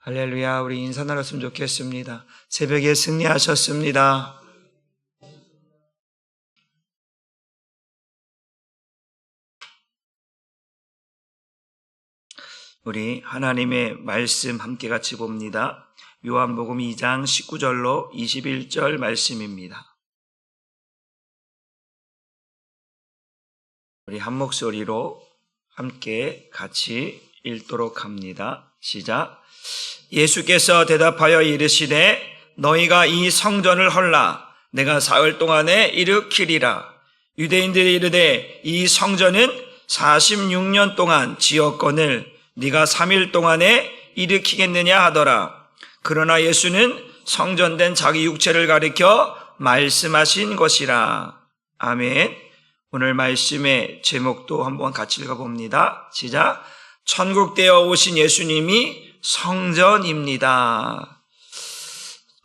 할렐루야. 우리 인사 나눴으면 좋겠습니다. 새벽에 승리하셨습니다. 우리 하나님의 말씀 함께 같이 봅니다. 요한복음 2장 19절로 21절 말씀입니다. 우리 한 목소리로 함께 같이 읽도록 합니다. 시작. 예수께서 대답하여 이르시되 너희가 이 성전을 헐라 내가 사흘 동안에 일으키리라. 유대인들이 이르되 이 성전은 46년 동안 지었거늘 네가 3일 동안에 일으키겠느냐 하더라. 그러나 예수는 성전된 자기 육체를 가리켜 말씀하신 것이라. 아멘. 오늘 말씀의 제목도 한번 같이 읽어봅니다. 시작. 천국되어 오신 예수님이 성전입니다.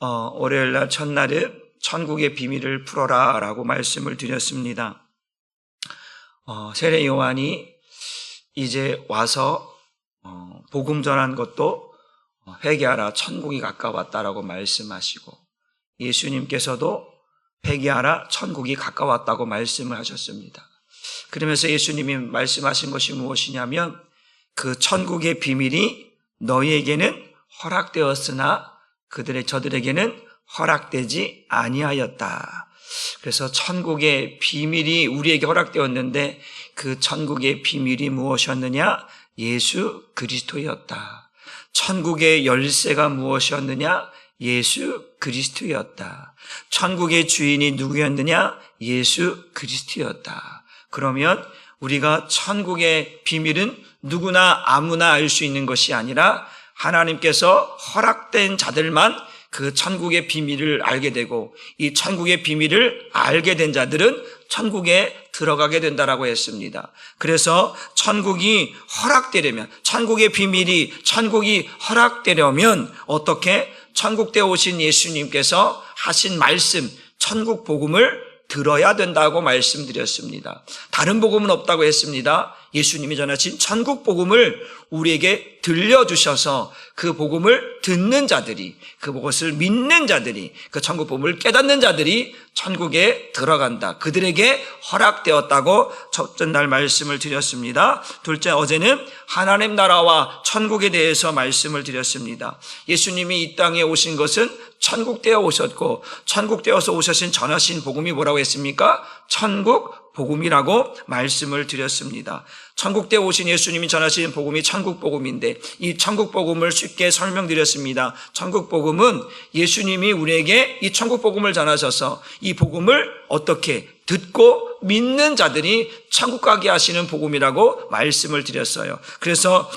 월요일날 첫날은 천국의 비밀을 풀어라 라고 말씀을 드렸습니다. 세례 요한이 이제 와서 복음 전한 것도 회개하라 천국이 가까웠다라고 말씀하시고, 예수님께서도 회개하라 천국이 가까웠다고 말씀을 하셨습니다. 그러면서 예수님이 말씀하신 것이 무엇이냐면 그 천국의 비밀이 너희에게는 허락되었으나 저들에게는 허락되지 아니하였다. 그래서 천국의 비밀이 우리에게 허락되었는데 그 천국의 비밀이 무엇이었느냐? 예수 그리스도였다. 천국의 열쇠가 무엇이었느냐? 예수 그리스도였다. 천국의 주인이 누구였느냐? 예수 그리스도였다. 그러면 우리가 천국의 비밀은 누구나 아무나 알 수 있는 것이 아니라 하나님께서 허락된 자들만 그 천국의 비밀을 알게 되고, 이 천국의 비밀을 알게 된 자들은 천국에 들어가게 된다라고 했습니다. 그래서 천국이 허락되려면, 천국의 비밀이 천국이 허락되려면 어떻게? 천국에 오신 예수님께서 하신 말씀, 천국 복음을 들어야 된다고 말씀드렸습니다. 다른 복음은 없다고 했습니다. 예수님이 전하신 천국 복음을 우리에게 들려주셔서 그 복음을 듣는 자들이, 그것을 믿는 자들이, 그 천국 복음을 깨닫는 자들이 천국에 들어간다. 그들에게 허락되었다고 첫째 날 말씀을 드렸습니다. 둘째, 어제는 하나님 나라와 천국에 대해서 말씀을 드렸습니다. 예수님이 이 땅에 오신 것은 천국되어 오셨고, 천국되어서 오셔신 전하신 복음이 뭐라고 했습니까? 천국 복음이라고 말씀을 드렸습니다. 천국되어 오신 예수님이 전하신 복음이 천국 복음인데, 이 천국 복음을 쉽게 설명드렸습니다. 천국 복음은 예수님이 우리에게 이 천국 복음을 전하셔서 이 복음을 어떻게 듣고 믿는 자들이 천국 가게 하시는 복음이라고 말씀을 드렸어요. 그래서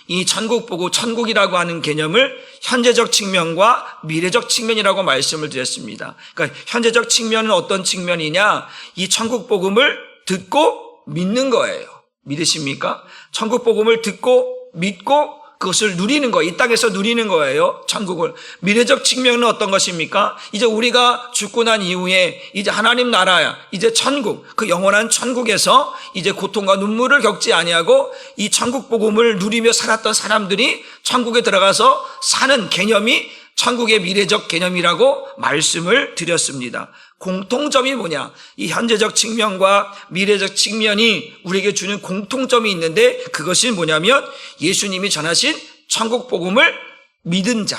이 천국 보고 천국이라고 하는 개념을 현재적 측면과 미래적 측면이라고 말씀을 드렸습니다. 그러니까 현재적 측면은 어떤 측면이냐? 이 천국 복음을 듣고 믿는 거예요. 믿으십니까? 천국 복음을 듣고 믿고 그것을 누리는 거예요. 이 땅에서 누리는 거예요. 천국을. 미래적 측면은 어떤 것입니까? 이제 우리가 죽고 난 이후에 이제 하나님 나라야, 이제 천국, 그 영원한 천국에서 이제 고통과 눈물을 겪지 아니하고 이 천국 복음을 누리며 살았던 사람들이 천국에 들어가서 사는 개념이 천국의 미래적 개념이라고 말씀을 드렸습니다. 공통점이 뭐냐? 이 현재적 측면과 미래적 측면이 우리에게 주는 공통점이 있는데, 그것이 뭐냐면 예수님이 전하신 천국 복음을 믿은 자.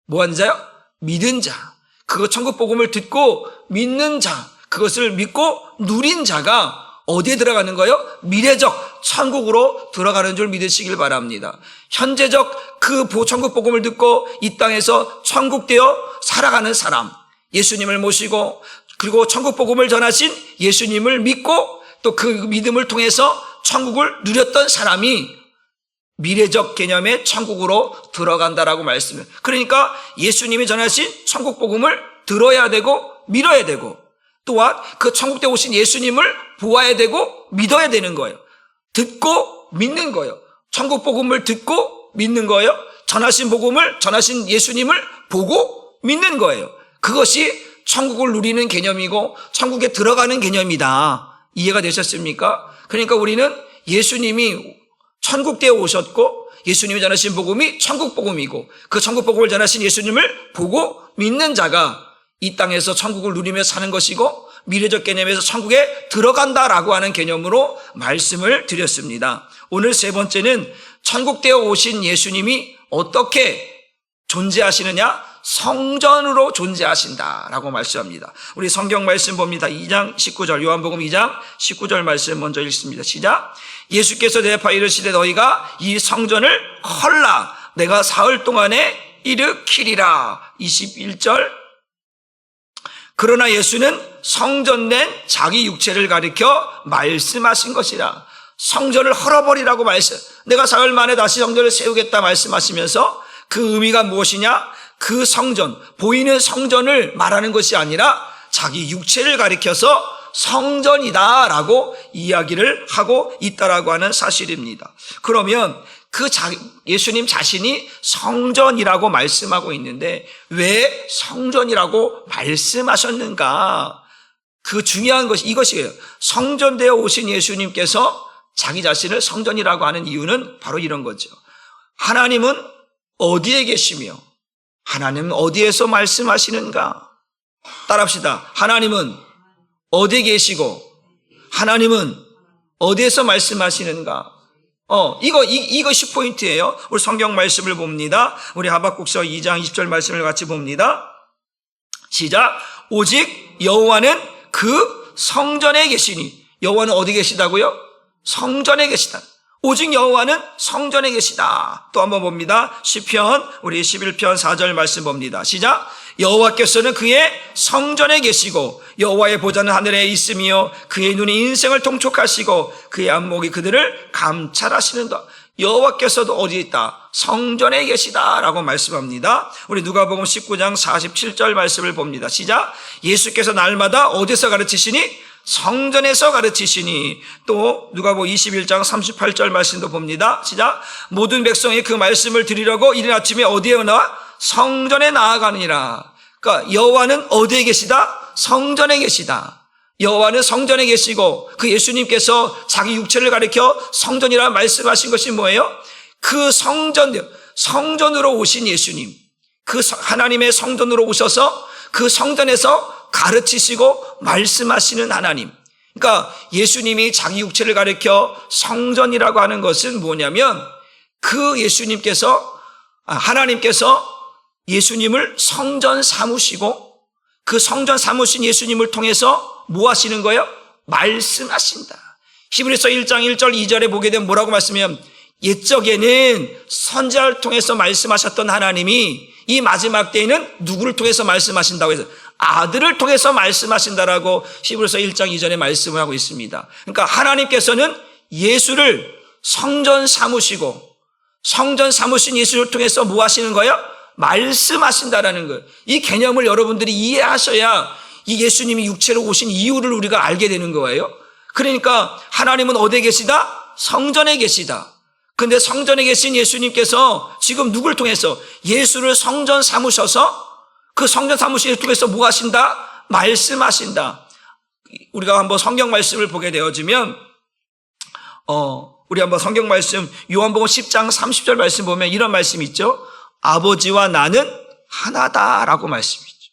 뭐한 자요? 믿은 자. 그 천국 복음을 듣고 믿는 자. 그것을 믿고 누린 자가 어디에 들어가는 거예요? 미래적 천국으로 들어가는 줄 믿으시길 바랍니다. 현재적 그 천국 복음을 듣고 이 땅에서 천국되어 살아가는 사람, 예수님을 모시고 그리고 천국 복음을 전하신 예수님을 믿고 또 그 믿음을 통해서 천국을 누렸던 사람이 미래적 개념의 천국으로 들어간다라고 말씀을. 그러니까 예수님이 전하신 천국 복음을 들어야 되고 믿어야 되고, 또한 그 천국에 오신 예수님을 보아야 되고 믿어야 되는 거예요. 듣고 믿는 거예요. 천국 복음을 듣고 믿는 거예요. 전하신 복음을, 전하신 예수님을 보고 믿는 거예요. 그것이 천국을 누리는 개념이고 천국에 들어가는 개념이다. 이해가 되셨습니까? 그러니까 우리는 예수님이 천국되어 오셨고 예수님이 전하신 복음이 천국 복음이고 그 천국 복음을 전하신 예수님을 보고 믿는 자가 이 땅에서 천국을 누리며 사는 것이고 미래적 개념에서 천국에 들어간다라고 하는 개념으로 말씀을 드렸습니다. 오늘 세 번째는 천국되어 오신 예수님이 어떻게 존재하시느냐? 성전으로 존재하신다라고 말씀합니다. 우리 성경 말씀 봅니다. 2장 19절, 요한복음 2장 19절 말씀 먼저 읽습니다. 시작. 예수께서 대답하여 이르시되 너희가 이 성전을 헐라 내가 사흘 동안에 일으키리라. 21절. 그러나 예수는 성전된 자기 육체를 가리켜 말씀하신 것이라. 성전을 헐어버리라고 내가 사흘 만에 다시 성전을 세우겠다 말씀하시면서 그 의미가 무엇이냐? 그 성전, 보이는 성전을 말하는 것이 아니라 자기 육체를 가리켜서 성전이다라고 이야기를 하고 있다라고 하는 사실입니다. 그러면 예수님 자신이 성전이라고 말씀하고 있는데 왜 성전이라고 말씀하셨는가? 그 중요한 것이 이것이에요. 성전되어 오신 예수님께서 자기 자신을 성전이라고 하는 이유는 바로 이런 거죠. 하나님은 어디에 계시며 하나님은 어디에서 말씀하시는가? 따라합시다. 하나님은 어디에 계시고 하나님은 어디에서 말씀하시는가? 이것이 포인트예요. 우리 성경 말씀을 봅니다. 우리 하박국서 2장 20절 말씀을 같이 봅니다. 시작. 오직 여호와는 그 성전에 계시니. 여호와는 어디 계시다고요? 성전에 계시다. 오직 여호와는 성전에 계시다. 또 한번 봅니다. 시편 우리 11편 4절 말씀 봅니다. 시작. 여호와께서는 그의 성전에 계시고 여호와의 보좌는 하늘에 있으며 그의 눈이 인생을 통촉하시고 그의 안목이 그들을 감찰하시는다. 여호와께서도 어디 있다? 성전에 계시다라고 말씀합니다. 우리 누가복음 19장 47절 말씀을 봅니다. 시작. 예수께서 날마다 어디서 가르치시니? 성전에서 가르치시니. 또 누가복음 21장 38절 말씀도 봅니다. 시작. 모든 백성이 그 말씀을 들으려고 이른 아침에 어디에 나와? 성전에 나아가느니라. 그러니까 여호와는 어디에 계시다? 성전에 계시다. 여호와는 성전에 계시고 그 예수님께서 자기 육체를 가리켜 성전이라 말씀하신 것이 뭐예요? 그 성전으로 오신 예수님, 그 하나님의 성전으로 오셔서 그 성전에서 가르치시고 말씀하시는 하나님. 그러니까 예수님이 자기 육체를 가리켜 성전이라고 하는 것은 뭐냐면 그 하나님께서 예수님을 성전 삼으시고 그 성전 삼으신 예수님을 통해서 뭐 하시는 거예요? 말씀하신다. 히브리서 1장 1절 2절에 보게 되면 뭐라고 말씀하면 옛적에는 선지자를 통해서 말씀하셨던 하나님이 이 마지막 때에는 누구를 통해서 말씀하신다고 해서 아들을 통해서 말씀하신다라고 히브리서 1장 2절에 말씀을 하고 있습니다. 그러니까 하나님께서는 예수를 성전 삼으시고 성전 삼으신 예수를 통해서 뭐 하시는 거예요? 말씀하신다라는 거예요. 이 개념을 여러분들이 이해하셔야 이 예수님이 육체로 오신 이유를 우리가 알게 되는 거예요. 그러니까 하나님은 어디에 계시다? 성전에 계시다. 근데 성전에 계신 예수님께서 지금 누굴 통해서 예수를 성전 삼으셔서 그 성전 삼으신 예수 통해서 뭐 하신다? 말씀하신다. 우리가 한번 성경 말씀을 보게 되어지면 우리 한번 성경 말씀 요한복음 10장 30절 말씀 보면 이런 말씀이 있죠. 아버지와 나는 하나다라고 말씀이 있죠.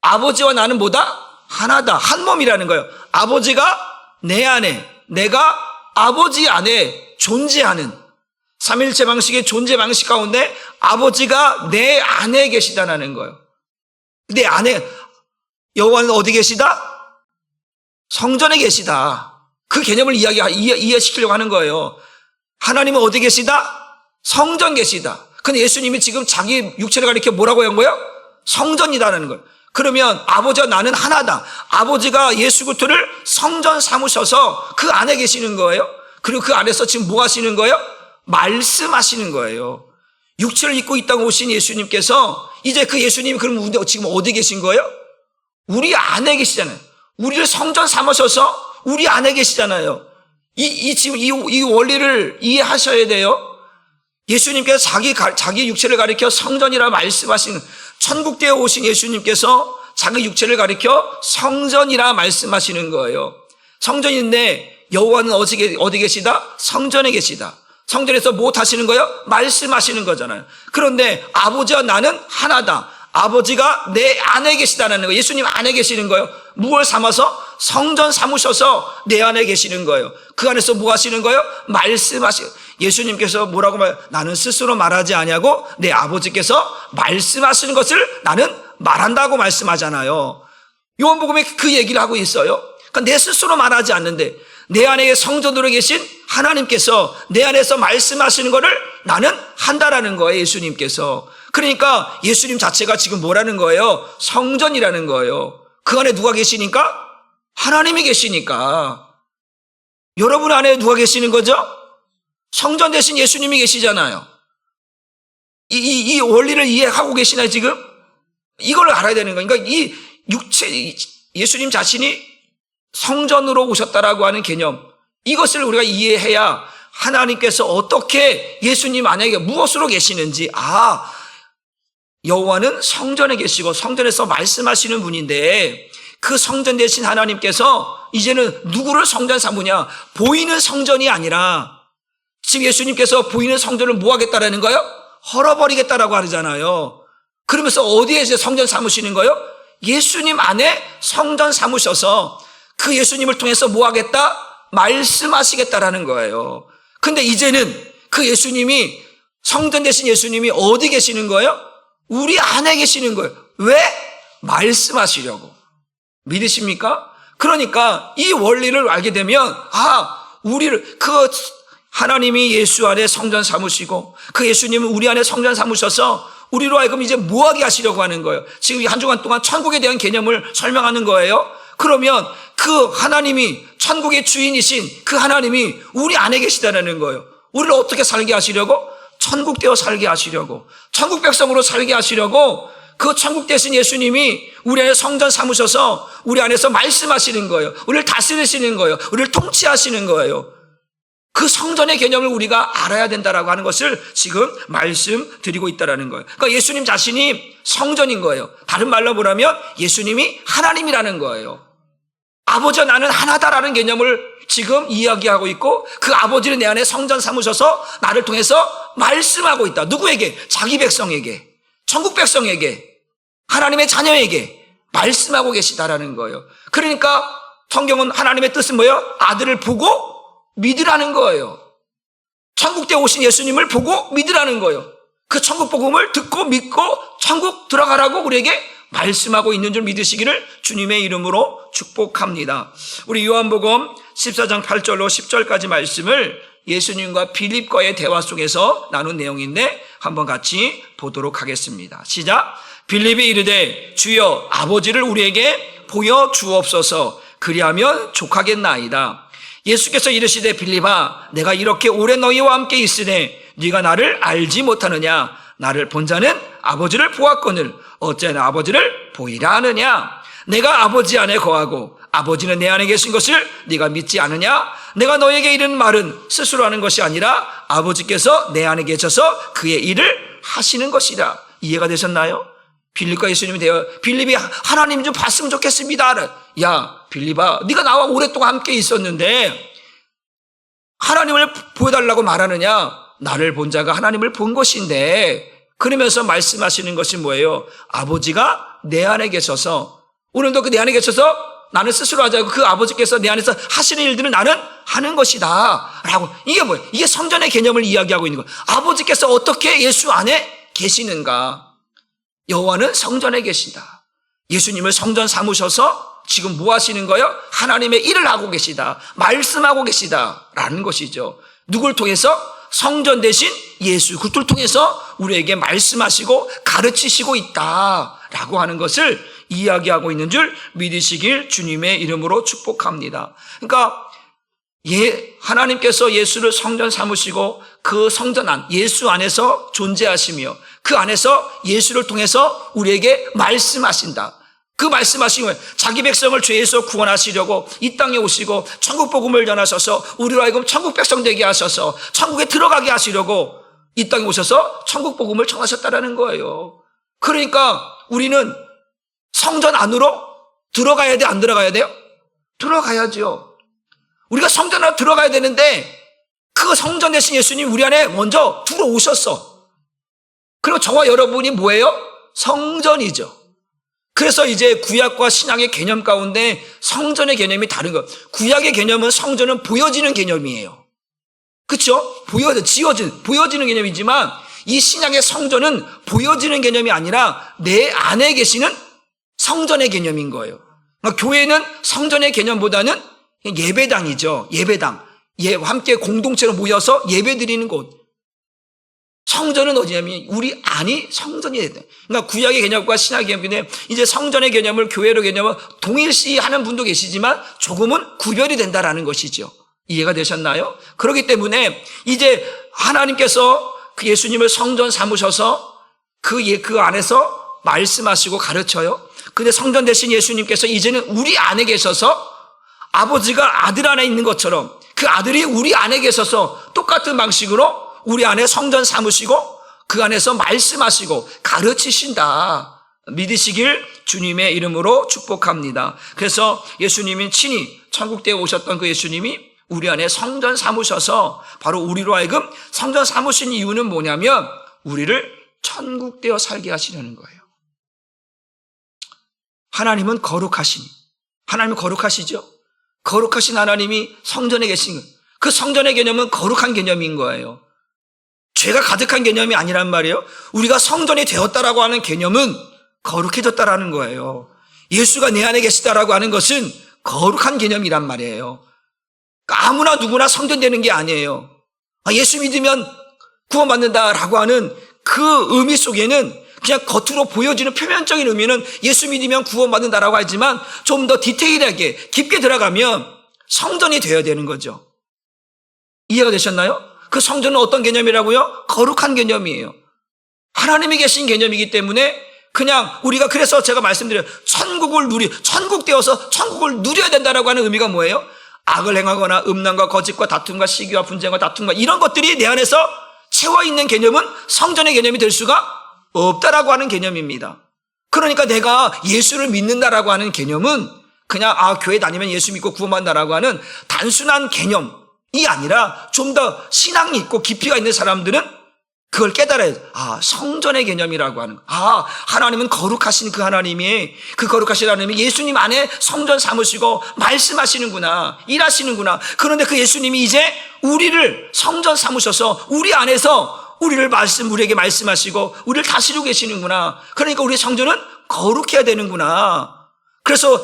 아버지와 나는 뭐다? 하나다. 한 몸이라는 거예요. 아버지가 내 안에, 내가 아버지 안에 존재하는 삼일체 방식의 존재 방식 가운데 아버지가 내 안에 계시다는 거예요. 내 안에 여호와는 어디 계시다? 성전에 계시다. 그 개념을 이해시키려고 하는 거예요. 하나님은 어디 계시다? 성전 계시다. 근데 예수님이 지금 자기 육체를 가리켜 뭐라고 한 거예요? 성전이다라는 거예요. 그러면 아버지와 나는 하나다. 아버지가 예수 그리스도를 성전 삼으셔서 그 안에 계시는 거예요. 그리고 그 안에서 지금 뭐 하시는 거예요? 말씀하시는 거예요. 육체를 입고 이 땅에 오신 예수님께서 이제 그 예수님이 그럼 지금 어디 계신 거예요? 우리 안에 계시잖아요. 우리를 성전 삼으셔서 우리 안에 계시잖아요. 지금 이 원리를 이해하셔야 돼요. 예수님께서 자기 육체를 가리켜 성전이라 말씀하시는 천국대에 오신 예수님께서 자기 육체를 가리켜 성전이라 말씀하시는 거예요. 성전인데 여호와는 어디 계시다? 성전에 계시다. 성전에서 무엇 하시는 거예요? 말씀하시는 거잖아요. 그런데 아버지와 나는 하나다. 아버지가 내 안에 계시다는 거예요. 예수님 안에 계시는 거예요. 무엇을 삼아서? 성전 삼으셔서 내 안에 계시는 거예요. 그 안에서 뭐 하시는 거예요? 말씀하시는 거예요. 예수님께서 뭐라고 말해요? 나는 스스로 말하지 아니하고 내 아버지께서 말씀하시는 것을 나는 말한다고 말씀하잖아요. 요한복음에 그 얘기를 하고 있어요. 그러니까 내 스스로 말하지 않는데 내 안에 성전으로 계신 하나님께서 내 안에서 말씀하시는 것을 나는 한다라는 거예요. 예수님께서. 그러니까 예수님 자체가 지금 뭐라는 거예요? 성전이라는 거예요. 그 안에 누가 계시니까? 하나님이 계시니까. 여러분 안에 누가 계시는 거죠? 성전 대신 예수님이 계시잖아요. 이 원리를 이해하고 계시나요, 지금? 이걸 알아야 되는 거예요. 그러니까 이 육체, 예수님 자신이 성전으로 오셨다라고 하는 개념, 이것을 우리가 이해해야 하나님께서 어떻게 예수님 안에 무엇으로 계시는지, 여호와는 성전에 계시고 성전에서 말씀하시는 분인데 그 성전 대신 하나님께서 이제는 누구를 성전 삼으냐? 보이는 성전이 아니라 지금 예수님께서 보이는 성전을 뭐 하겠다라는 거예요? 헐어버리겠다라고 하잖아요. 그러면서 어디에 이제 성전 삼으시는 거예요? 예수님 안에 성전 삼으셔서 그 예수님을 통해서 뭐 하겠다? 말씀하시겠다라는 거예요. 근데 이제는 그 예수님이, 성전 대신 예수님이 어디 계시는 거예요? 우리 안에 계시는 거예요. 왜? 말씀하시려고. 믿으십니까? 그러니까 이 원리를 알게 되면 우리를 하나님이 예수 안에 성전 삼으시고 그 예수님은 우리 안에 성전 삼으셔서 우리로 하여금 이제 뭐하게 하시려고 하는 거예요. 지금 한 주간 동안 천국에 대한 개념을 설명하는 거예요. 그러면 그 하나님이, 천국의 주인이신 그 하나님이 우리 안에 계시다는 거예요. 우리를 어떻게 살게 하시려고? 천국 되어 살게 하시려고, 천국 백성으로 살게 하시려고 그 천국 대신 예수님이 우리 안에 성전 삼으셔서 우리 안에서 말씀하시는 거예요. 우리를 다스리시는 거예요. 우리를 통치하시는 거예요. 그 성전의 개념을 우리가 알아야 된다라고 하는 것을 지금 말씀드리고 있다라는 거예요. 그러니까 예수님 자신이 성전인 거예요. 다른 말로 보라면 예수님이 하나님이라는 거예요. 아버지와 나는 하나다라는 개념을 지금 이야기하고 있고 그 아버지는 내 안에 성전 삼으셔서 나를 통해서 말씀하고 있다. 누구에게? 자기 백성에게, 천국 백성에게, 하나님의 자녀에게 말씀하고 계시다라는 거예요. 그러니까 성경은 하나님의 뜻은 뭐예요? 아들을 보고 믿으라는 거예요. 천국에 오신 예수님을 보고 믿으라는 거예요. 그 천국 복음을 듣고 믿고 천국 들어가라고 우리에게 말씀하고 있는 줄 믿으시기를 주님의 이름으로 축복합니다. 우리 요한복음 14장 8절로 10절까지 말씀을 예수님과 빌립과의 대화 속에서 나눈 내용인데 한번 같이 보도록 하겠습니다. 시작. 빌립이 이르되 주여 아버지를 우리에게 보여주옵소서. 그리하면 족하겠나이다. 예수께서 이르시되 빌립아 내가 이렇게 오래 너희와 함께 있으되 네가 나를 알지 못하느냐? 나를 본 자는 아버지를 보았거늘 어찌하여 아버지를 보이라 하느냐? 내가 아버지 안에 거하고 아버지는 내 안에 계신 것을 네가 믿지 않으냐? 내가 너에게 이른 말은 스스로 하는 것이 아니라 아버지께서 내 안에 계셔서 그의 일을 하시는 것이라. 이해가 되셨나요? 빌립과 예수님이 되어 빌립이 하나님 좀 봤으면 좋겠습니다. 야 빌립아 네가 나와 오랫동안 함께 있었는데 하나님을 보여달라고 말하느냐? 나를 본 자가 하나님을 본 것인데, 그러면서 말씀하시는 것이 뭐예요? 아버지가 내 안에 계셔서, 오늘도 그 내 안에 계셔서 나는 스스로 하지 않고 그 아버지께서 내 안에서 하시는 일들을 나는 하는 것이다 라고. 이게 뭐예요? 이게 성전의 개념을 이야기하고 있는 거예요. 아버지께서 어떻게 예수 안에 계시는가? 여호와는 성전에 계신다. 예수님을 성전 삼으셔서 지금 뭐 하시는 거예요? 하나님의 일을 하고 계시다, 말씀하고 계시다라는 것이죠. 누굴 통해서? 성전 대신 예수 그를 통해서 우리에게 말씀하시고 가르치시고 있다라고 하는 것을 이야기하고 있는 줄 믿으시길 주님의 이름으로 축복합니다. 그러니까 하나님께서 예수를 성전 삼으시고 그 성전 안, 예수 안에서 존재하시며 그 안에서 예수를 통해서 우리에게 말씀하신다. 그 말씀하신 거예요. 자기 백성을 죄에서 구원하시려고 이 땅에 오시고 천국 복음을 전하셔서 우리로 하여금 천국 백성 되게 하셔서 천국에 들어가게 하시려고 이 땅에 오셔서 천국 복음을 전하셨다라는 거예요. 그러니까 우리는 성전 안으로 들어가야 돼, 안 들어가야 돼요? 들어가야죠. 우리가 성전 안으로 들어가야 되는데 그 그 성전 대신 예수님 우리 안에 먼저 들어오셨어. 그리고 저와 여러분이 뭐예요? 성전이죠. 그래서 이제 구약과 신약의 개념 가운데 성전의 개념이 다른 것. 구약의 개념은 성전은 보여지는 개념이에요. 그렇죠? 보여지는 개념이지만 이 신약의 성전은 보여지는 개념이 아니라 내 안에 계시는 성전의 개념인 거예요. 그러니까 교회는 성전의 개념보다는 예배당이죠. 예배당. 함께 공동체로 모여서 예배 드리는 곳. 성전은 어디냐면 우리 안이 성전이 돼야 돼. 그러니까 구약의 개념과 신약의 개념인데 이제 성전의 개념을 교회로 개념을 동일시하는 분도 계시지만 조금은 구별이 된다라는 것이죠. 이해가 되셨나요? 그렇기 때문에 이제 하나님께서 그 예수님을 성전 삼으셔서 그 안에서 말씀하시고 가르쳐요. 근데 성전 대신 예수님께서 이제는 우리 안에 계셔서 아버지가 아들 안에 있는 것처럼 그 아들이 우리 안에 계셔서 똑같은 방식으로 우리 안에 성전 삼으시고 그 안에서 말씀하시고 가르치신다. 믿으시길 주님의 이름으로 축복합니다. 그래서 예수님이 친히 천국대에 오셨던 그 예수님이 우리 안에 성전 삼으셔서 바로 우리로 하여금 성전 삼으신 이유는 뭐냐면 우리를 천국되어 살게 하시려는 거예요. 하나님은 거룩하시니 하나님은 거룩하시죠. 거룩하신 하나님이 성전에 계신 거예요. 그 성전의 개념은 거룩한 개념인 거예요. 죄가 가득한 개념이 아니란 말이에요. 우리가 성전이 되었다라고 하는 개념은 거룩해졌다라는 거예요. 예수가 내 안에 계시다라고 하는 것은 거룩한 개념이란 말이에요. 그러니까 아무나 누구나 성전 되는 게 아니에요. 예수 믿으면 구원받는다라고 하는 그 의미 속에는 그냥 겉으로 보여지는 표면적인 의미는 예수 믿으면 구원받는다라고 하지만 좀 더 디테일하게 깊게 들어가면 성전이 되어야 되는 거죠. 이해가 되셨나요? 그 성전은 어떤 개념이라고요? 거룩한 개념이에요. 하나님이 계신 개념이기 때문에 그냥 우리가 그래서 제가 말씀드려요. 천국 되어서 천국을 누려야 된다라고 하는 의미가 뭐예요? 악을 행하거나 음란과 거짓과 다툼과 시기와 분쟁과 다툼과 이런 것들이 내 안에서 채워있는 개념은 성전의 개념이 될 수가 없다라고 하는 개념입니다. 그러니까 내가 예수를 믿는다라고 하는 개념은 그냥 교회 다니면 예수 믿고 구원받는다라고 하는 단순한 개념이 아니라 좀 더 신앙이 있고 깊이가 있는 사람들은 그걸 깨달아야 돼. 성전의 개념이라고 하는 하나님은 거룩하신 그 하나님이 그 거룩하신 하나님이 예수님 안에 성전 삼으시고 말씀하시는구나, 일하시는구나. 그런데 그 예수님이 이제 우리를 성전 삼으셔서 우리 안에서 우리에게 말씀하시고 우리를 다스리고 계시는구나. 그러니까 우리 성전은 거룩해야 되는구나. 그래서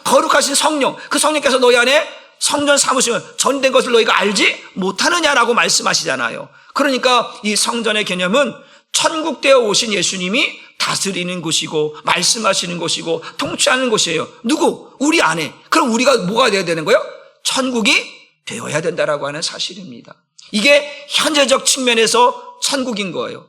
거룩하신 성령, 그 성령께서 너희 안에 성전 삼으시면 전된 것을 너희가 알지 못하느냐라고 말씀하시잖아요. 그러니까 이 성전의 개념은 천국되어 오신 예수님이 다스리는 곳이고 말씀하시는 곳이고 통치하는 곳이에요. 누구? 우리 안에. 그럼 우리가 뭐가 되어야 되는 거예요? 천국이 되어야 된다라고 하는 사실입니다. 이게 현재적 측면에서 천국인 거예요.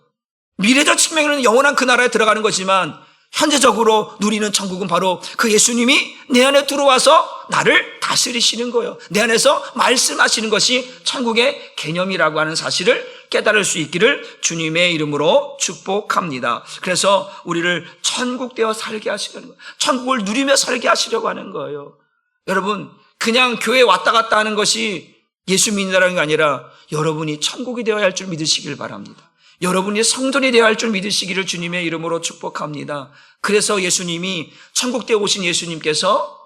미래적 측면에는 영원한 그 나라에 들어가는 거지만 현재적으로 누리는 천국은 바로 그 예수님이 내 안에 들어와서 나를 다스리시는 거예요. 내 안에서 말씀하시는 것이 천국의 개념이라고 하는 사실을 깨달을 수 있기를 주님의 이름으로 축복합니다. 그래서 우리를 천국되어 살게 하시려는 거예요. 천국을 누리며 살게 하시려고 하는 거예요. 여러분, 그냥 교회 왔다 갔다 하는 것이 예수 믿는다는 게 아니라 여러분이 천국이 되어야 할 줄 믿으시길 바랍니다. 여러분이 성전이 되어야 할 줄 믿으시기를 주님의 이름으로 축복합니다. 그래서 예수님이 천국되어 오신 예수님께서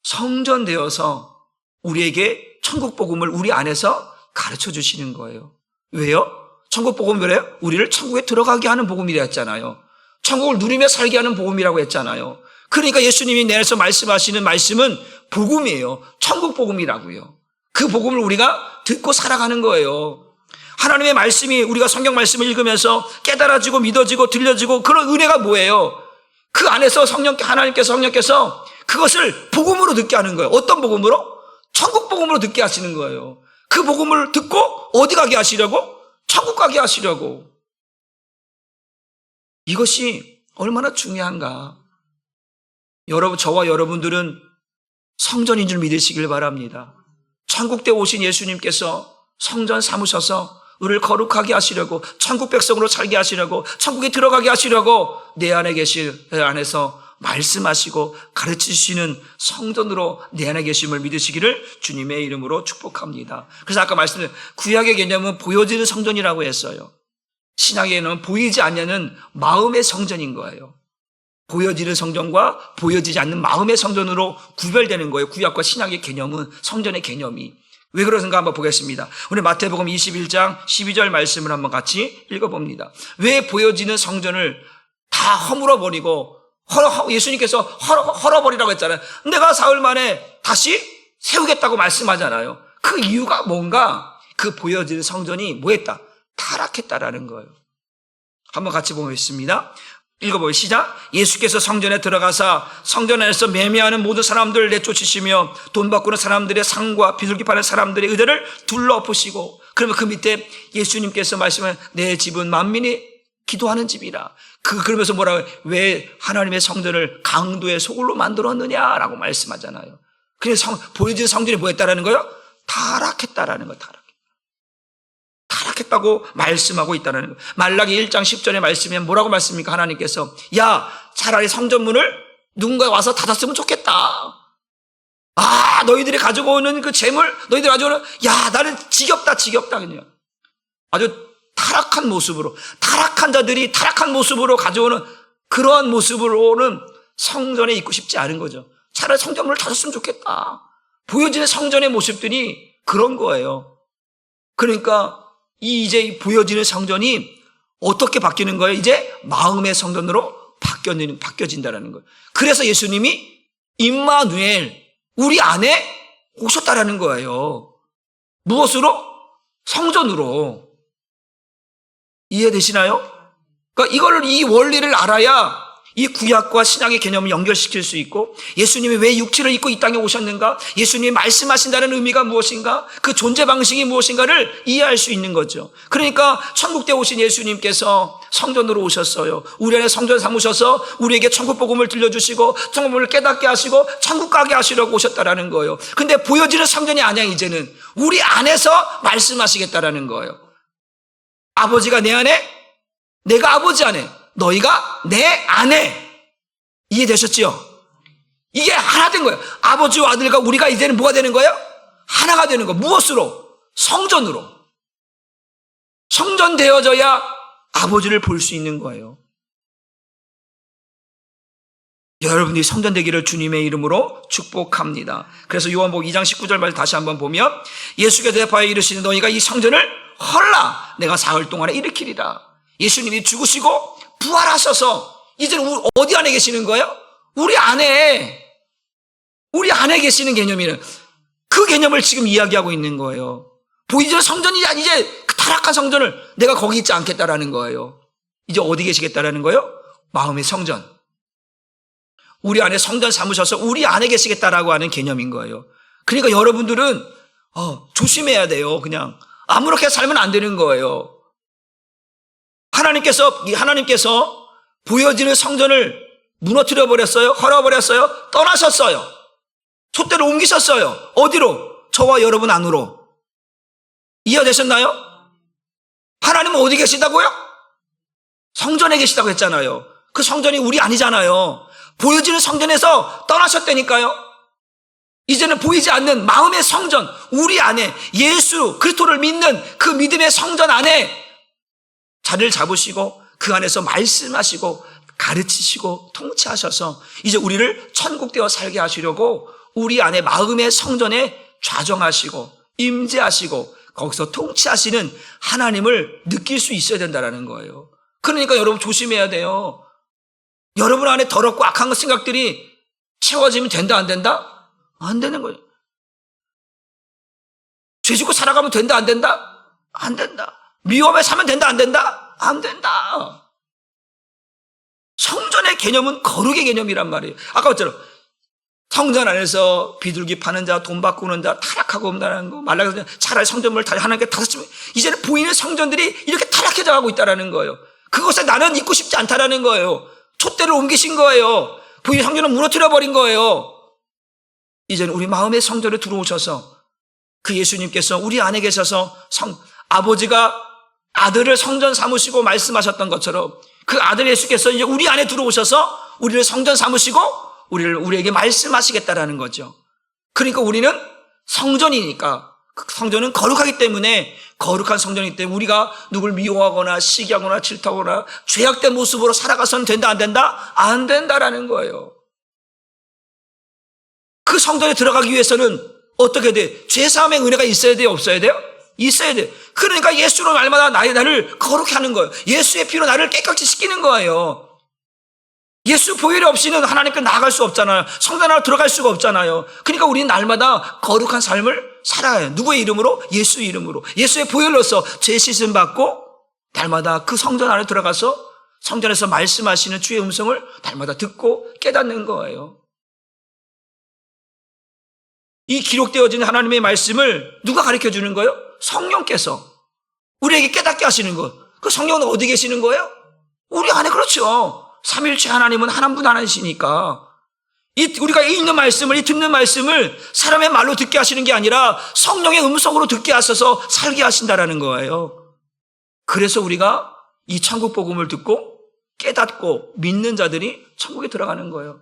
성전 되어서 우리에게 천국 복음을 우리 안에서 가르쳐 주시는 거예요. 왜요? 천국 복음은 그래요? 우리를 천국에 들어가게 하는 복음이라 했잖아요. 천국을 누리며 살게 하는 복음이라고 했잖아요. 그러니까 예수님이 내 안에서 말씀하시는 말씀은 복음이에요. 천국 복음이라고요. 그 복음을 우리가 듣고 살아가는 거예요. 하나님의 말씀이 우리가 성경 말씀을 읽으면서 깨달아지고 믿어지고 들려지고 그런 은혜가 뭐예요? 그 안에서 하나님께서 그것을 복음으로 듣게 하는 거예요. 어떤 복음으로? 천국 복음으로 듣게 하시는 거예요. 그 복음을 듣고 어디 가게 하시려고? 천국 가게 하시려고. 이것이 얼마나 중요한가. 저와 여러분들은 성전인 줄 믿으시길 바랍니다. 천국대 오신 예수님께서 성전 삼으셔서 우리를 거룩하게 하시려고 천국 백성으로 살게 하시려고 천국에 들어가게 하시려고 내 안에 안에서 말씀하시고 가르치시는 성전으로 내 안에 계심을 믿으시기를 주님의 이름으로 축복합니다. 그래서 아까 말씀드린 구약의 개념은 보여지는 성전이라고 했어요. 신약의 개념은 보이지 않는 마음의 성전인 거예요. 보여지는 성전과 보여지지 않는 마음의 성전으로 구별되는 거예요. 구약과 신약의 개념은, 성전의 개념이. 왜 그러는가 한번 보겠습니다. 오늘 마태복음 21장 12절 말씀을 한번 같이 읽어봅니다. 왜 보여지는 성전을 다 허물어버리고 예수님께서 헐어버리라고 했잖아요. 내가 사흘 만에 다시 세우겠다고 말씀하잖아요. 그 이유가 뭔가? 그 보여지는 성전이 뭐했다? 타락했다라는 거예요. 한번 같이 보겠습니다. 읽어보세요. 시작. 예수께서 성전에 들어가사 성전 안에서 매매하는 모든 사람들을 내쫓으시며 돈 바꾸는 사람들의 상과 비둘기 파는 사람들의 의대를 둘러엎으시고, 그러면 그 밑에 예수님께서 말씀하는 내 집은 만민이 기도하는 집이라. 그러면서 뭐라고 해요? 왜 하나님의 성전을 강도의 소굴로 만들었느냐라고 말씀하잖아요. 그래서 보여지는 성전이 뭐였다라는 거예요? 타락했다라는 거예요. 타락했다고 말씀하고 있다는 거예요. 말라기 1장 10절의 말씀에 뭐라고 말씀입니까? 하나님께서 야, 차라리 성전문을 누군가 와서 닫았으면 좋겠다. 아, 너희들이 가지고 오는 그 재물, 너희들이 가지고 오는, 야, 나는 지겹다 그냥. 아주 타락한 모습으로, 타락한 자들이 타락한 모습으로 가져오는 그러한 모습으로는 성전에 있고 싶지 않은 거죠. 차라리 성전문을 닫았으면 좋겠다. 보여지는 성전의 모습들이 그런 거예요. 그러니까 이제 보여지는 성전이 어떻게 바뀌는 거예요? 이제 마음의 성전으로 바뀌어진다는 거예요. 그래서 예수님이 임마누엘, 우리 안에 오셨다라는 거예요. 무엇으로? 성전으로. 이해되시나요? 그러니까 이 원리를 알아야 이 구약과 신약의 개념을 연결시킬 수 있고, 예수님이 왜 육체를 입고 이 땅에 오셨는가, 예수님이 말씀하신다는 의미가 무엇인가, 그 존재 방식이 무엇인가를 이해할 수 있는 거죠. 그러니까 천국에 오신 예수님께서 성전으로 오셨어요. 우리 안에 성전 삼으셔서 우리에게 천국 복음을 들려주시고 천국을 깨닫게 하시고 천국 가게 하시려고 오셨다라는 거예요. 근데 보여지는 성전이 아니야. 이제는 우리 안에서 말씀하시겠다라는 거예요. 아버지가 내 안에, 내가 아버지 안에, 너희가 내 안에. 이해되셨지요? 이게 하나 된 거예요. 아버지와 아들과 우리가 이제는 뭐가 되는 거예요? 하나가 되는 거. 무엇으로? 성전으로. 성전되어져야 아버지를 볼 수 있는 거예요. 여러분이 성전되기를 주님의 이름으로 축복합니다. 그래서 요한복음 2장 19절 말 다시 한번 보면, 예수께서 대파에 이르시니 너희가 이 성전을 헐라 내가 사흘 동안에 일으키리라. 예수님이 죽으시고 부활하셔서 이제는 어디 안에 계시는 거예요? 우리 안에 계시는 개념이는 그 개념을 지금 이야기하고 있는 거예요. 보이지는 성전이 이제 그 타락한 성전을 내가 거기 있지 않겠다라는 거예요. 이제 어디 계시겠다라는 거예요? 마음의 성전. 우리 안에 성전 삼으셔서 우리 안에 계시겠다라고 하는 개념인 거예요. 그러니까 여러분들은 조심해야 돼요. 그냥 아무렇게 살면 안 되는 거예요. 하나님께서 보여지는 성전을 무너뜨려 버렸어요. 헐어버렸어요. 떠나셨어요. 촛대를 옮기셨어요. 어디로? 저와 여러분 안으로. 이해되셨나요? 하나님은 어디 계시다고요? 성전에 계시다고 했잖아요. 그 성전이 우리 아니잖아요. 보여지는 성전에서 떠나셨다니까요. 이제는 보이지 않는 마음의 성전, 우리 안에 예수 그리스도를 믿는 그 믿음의 성전 안에 자리를 잡으시고 그 안에서 말씀하시고 가르치시고 통치하셔서 이제 우리를 천국되어 살게 하시려고 우리 안에 마음의 성전에 좌정하시고 임재하시고 거기서 통치하시는 하나님을 느낄 수 있어야 된다는 거예요. 그러니까 여러분 조심해야 돼요. 여러분 안에 더럽고 악한 생각들이 채워지면 된다 안 된다? 안 되는 거예요. 죄 짓고 살아가면 된다 안 된다? 안 된다. 미워하며 살면 된다 안 된다? 안 된다. 성전의 개념은 거룩의 개념이란 말이에요. 아까 봤잖아요. 성전 안에서 비둘기 파는 자, 돈 바꾸는 자, 타락하고 온다는 거, 말라서 차라리 성전문을 하나님께 닫았으면, 이제는 보이는 성전들이 이렇게 타락해져 가고 있다는 거예요. 그것에 나는 있고 싶지 않다라는 거예요. 촛대를 옮기신 거예요. 보이는 성전을 무너뜨려 버린 거예요. 이제는 우리 마음의 성전에 들어오셔서 그 예수님께서 우리 안에 계셔서 아버지가 아들을 성전 삼으시고 말씀하셨던 것처럼 그 아들 예수께서 이제 우리 안에 들어오셔서 우리를 성전 삼으시고 우리에게 말씀하시겠다라는 거죠. 그러니까 우리는 성전이니까, 성전은 거룩하기 때문에, 거룩한 성전이기 때문에 우리가 누굴 미워하거나 시기하거나 질투하거나 죄악된 모습으로 살아가서는 된다 안 된다? 안 된다라는 거예요. 그 성전에 들어가기 위해서는 어떻게 돼? 죄사함의 은혜가 있어야 돼요? 없어야 돼요? 있어야 돼요. 그러니까 예수로 날마다 나를 거룩히 하는 거예요. 예수의 피로 나를 깨끗이 씻기는 거예요. 예수 보혈이 없이는 하나님께 나아갈 수 없잖아요. 성전 안으로 들어갈 수가 없잖아요. 그러니까 우리는 날마다 거룩한 삶을 살아요. 누구의 이름으로? 예수 이름으로. 예수의 보혈로서 죄 씻음 받고 날마다 그 성전 안에 들어가서 성전에서 말씀하시는 주의 음성을 날마다 듣고 깨닫는 거예요. 이 기록되어진 하나님의 말씀을 누가 가르쳐 주는 거예요? 성령께서 우리에게 깨닫게 하시는 것. 그 성령은 어디 계시는 거예요? 우리 안에. 그렇죠. 삼일체 하나님은 한 분 하나이시니까 우리가 읽는 말씀을, 이 듣는 말씀을 사람의 말로 듣게 하시는 게 아니라 성령의 음성으로 듣게 하셔서 살게 하신다라는 거예요. 그래서 우리가 이 천국 복음을 듣고 깨닫고 믿는 자들이 천국에 들어가는 거예요.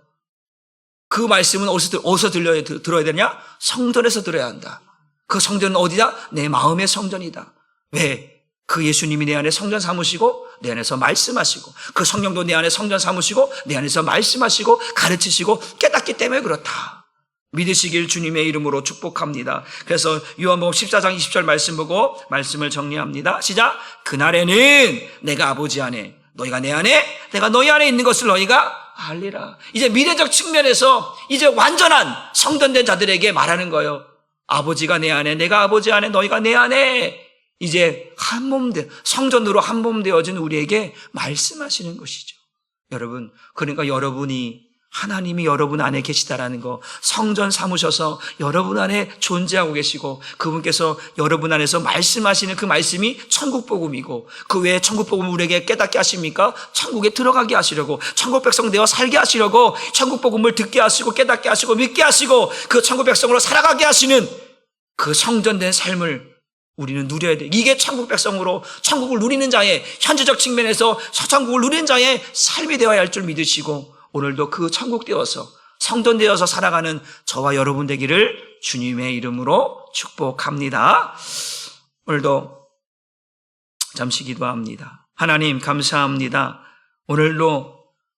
그 말씀은 어디서 들어야 되냐? 성전에서 들어야 한다. 그 성전은 어디다? 내 마음의 성전이다. 왜? 그 예수님이 내 안에 성전 삼으시고 내 안에서 말씀하시고, 그 성령도 내 안에 성전 삼으시고 내 안에서 말씀하시고 가르치시고 깨닫기 때문에 그렇다. 믿으시길 주님의 이름으로 축복합니다. 그래서 요한복음 14장 20절 말씀 보고 말씀을 정리합니다. 시작. 그날에는 내가 아버지 안에, 너희가 내 안에, 내가 너희 안에 있는 것을 너희가 알리라. 이제 미래적 측면에서 이제 완전한 성전된 자들에게 말하는 거예요. 아버지가 내 안에, 내가 아버지 안에, 너희가 내 안에, 이제 성전으로 한 몸 되어진 우리에게 말씀하시는 것이죠. 여러분, 그러니까 하나님이 여러분 안에 계시다라는 거, 성전 삼으셔서 여러분 안에 존재하고 계시고 그분께서 여러분 안에서 말씀하시는 그 말씀이 천국 복음이고, 그 외에 천국 복음을 우리에게 깨닫게 하십니까? 천국에 들어가게 하시려고, 천국 백성 되어 살게 하시려고 천국 복음을 듣게 하시고 깨닫게 하시고 믿게 하시고 그 천국 백성으로 살아가게 하시는 그 성전된 삶을 우리는 누려야 돼. 이게 천국 백성으로 천국을 누리는 자의, 현재적 측면에서 천국을 누리는 자의 삶이 되어야 할 줄 믿으시고, 오늘도 그 천국 되어서 성전 되어서 살아가는 저와 여러분 되기를 주님의 이름으로 축복합니다. 오늘도 잠시 기도합니다. 하나님 감사합니다. 오늘도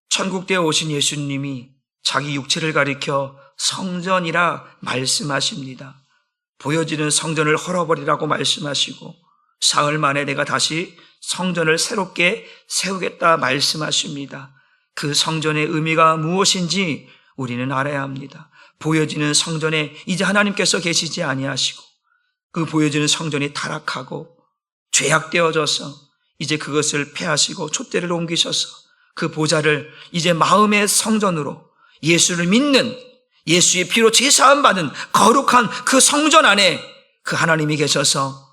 천국 되어 오신 예수님이 자기 육체를 가리켜 성전이라 말씀하십니다. 보여지는 성전을 헐어버리라고 말씀하시고 사흘 만에 내가 다시 성전을 새롭게 세우겠다 말씀하십니다. 그 성전의 의미가 무엇인지 우리는 알아야 합니다. 보여지는 성전에 이제 하나님께서 계시지 아니하시고 그 보여지는 성전이 타락하고 죄악되어져서 이제 그것을 폐하시고 촛대를 옮기셔서 그 보좌를 이제 마음의 성전으로 예수를 믿는, 예수의 피로 제사함 받은 거룩한 그 성전 안에 그 하나님이 계셔서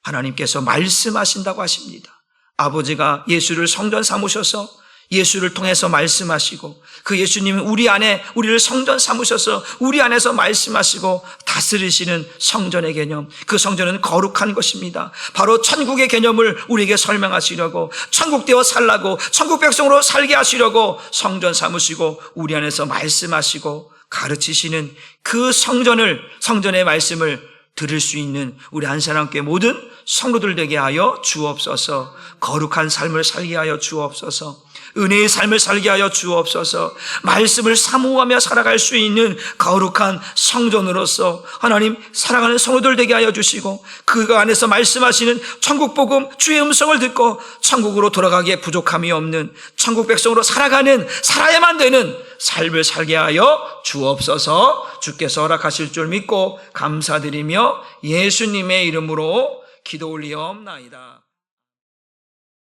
하나님께서 말씀하신다고 하십니다. 아버지가 예수를 성전 삼으셔서 예수를 통해서 말씀하시고 그 예수님은 우리 안에 우리를 성전 삼으셔서 우리 안에서 말씀하시고 다스리시는 성전의 개념, 그 성전은 거룩한 것입니다. 바로 천국의 개념을 우리에게 설명하시려고, 천국 되어 살라고, 천국 백성으로 살게 하시려고 성전 삼으시고 우리 안에서 말씀하시고 가르치시는 그 성전의 말씀을 들을 수 있는 우리 한 사람께 모든 성도들 되게 하여 주옵소서. 거룩한 삶을 살게 하여 주옵소서. 은혜의 삶을 살게 하여 주옵소서. 말씀을 사모하며 살아갈 수 있는 거룩한 성전으로서 하나님 사랑하는 성도들 되게 하여 주시고, 그 안에서 말씀하시는 천국 복음 주의 음성을 듣고 천국으로 돌아가기에 부족함이 없는 천국 백성으로 살아야만 되는 삶을 살게 하여 주옵소서. 주께서 허락하실 줄 믿고 감사드리며 예수님의 이름으로 기도 올리옵나이다.